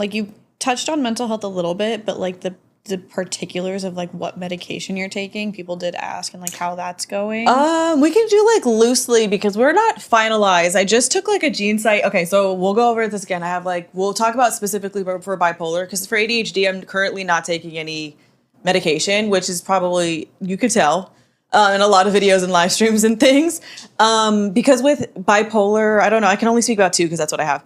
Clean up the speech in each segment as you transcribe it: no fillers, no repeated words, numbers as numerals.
like you touched on mental health a little bit, but like the particulars of like what medication you're taking, people did ask, and like how that's going. We can do like loosely because we're not finalized. I just took like a gene site. Okay, so we'll go over this again. I have like, we'll talk about specifically for bipolar, because for ADHD, I'm currently not taking any medication, which is probably, you could tell, in a lot of videos and live streams and things. Because with bipolar, I don't know, I can only speak about two because that's what I have.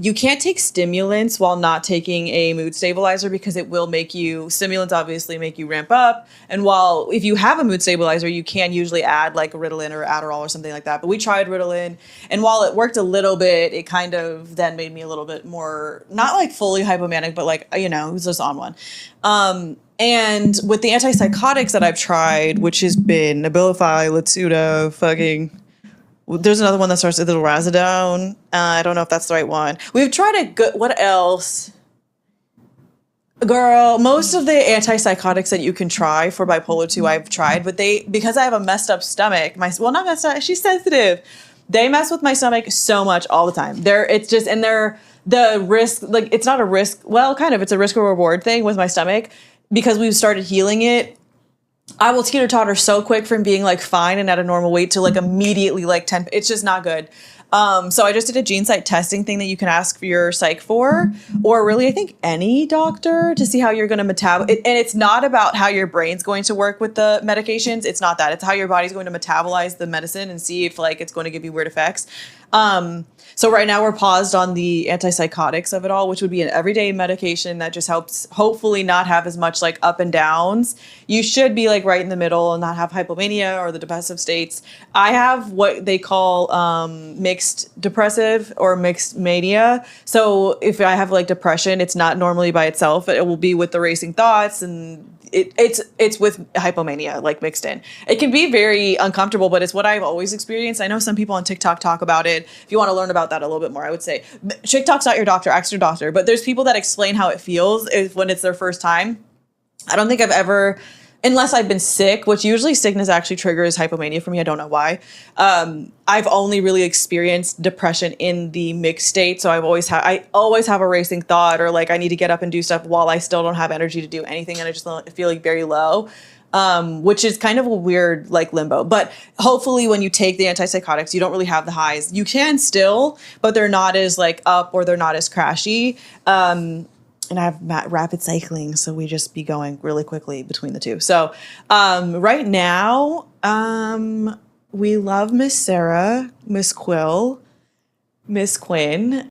You can't take stimulants while not taking a mood stabilizer because it will make you, stimulants obviously make you ramp up. And while if you have a mood stabilizer, you can usually add like Ritalin or Adderall or something like that. But we tried Ritalin, and while it worked a little bit, it kind of then made me a little bit more, not like fully hypomanic, but like, you know, it was just on one. And with the antipsychotics that I've tried, which has been Abilify, Latuda, there's another one that starts with Lorazepam. I don't know if that's the right one. We've tried a good, what else? Girl, most of the antipsychotics that you can try for bipolar 2 I've tried, but because I have a messed up stomach, not messed up, she's sensitive. They mess with my stomach so much all the time. The risk, like it's not a risk, well, kind of, it's a risk or reward thing with my stomach because we've started healing it. I will teeter-totter so quick from being like fine and at a normal weight to like immediately like 10. It's just not good. So I just did a gene site testing thing that you can ask for your psych for, or really I think any doctor, to see how you're going to metabolize. And it's not about how your brain's going to work with the medications. It's not that. It's how your body's going to metabolize the medicine and see if like it's going to give you weird effects. So right now we're paused on the antipsychotics of it all, which would be an everyday medication that just helps hopefully not have as much like up and downs. You should be like right in the middle and not have hypomania or the depressive states. I have what they call mixed depressive or mixed mania. So if I have like depression, it's not normally by itself. It will be with the racing thoughts, and it's with hypomania like mixed in. It can be very uncomfortable, but it's what I've always experienced. I know some people on TikTok talk about it. If you want to learn about that a little bit more, I would say TikTok's not your doctor, ask your doctor. But there's people that explain how it feels when it's their first time. I don't think I've ever, unless I've been sick, which usually sickness actually triggers hypomania for me. I don't know why. I've only really experienced depression in the mixed state. So I always have a racing thought, or like I need to get up and do stuff while I still don't have energy to do anything. And I just feel like very low, which is kind of a weird like limbo. But hopefully when you take the antipsychotics, you don't really have the highs. You can still, but they're not as like up, or they're not as crashy. And I have rapid cycling, so we just be going really quickly between the two. So right now, we love Miss Sarah, Miss Quill, Miss Quinn.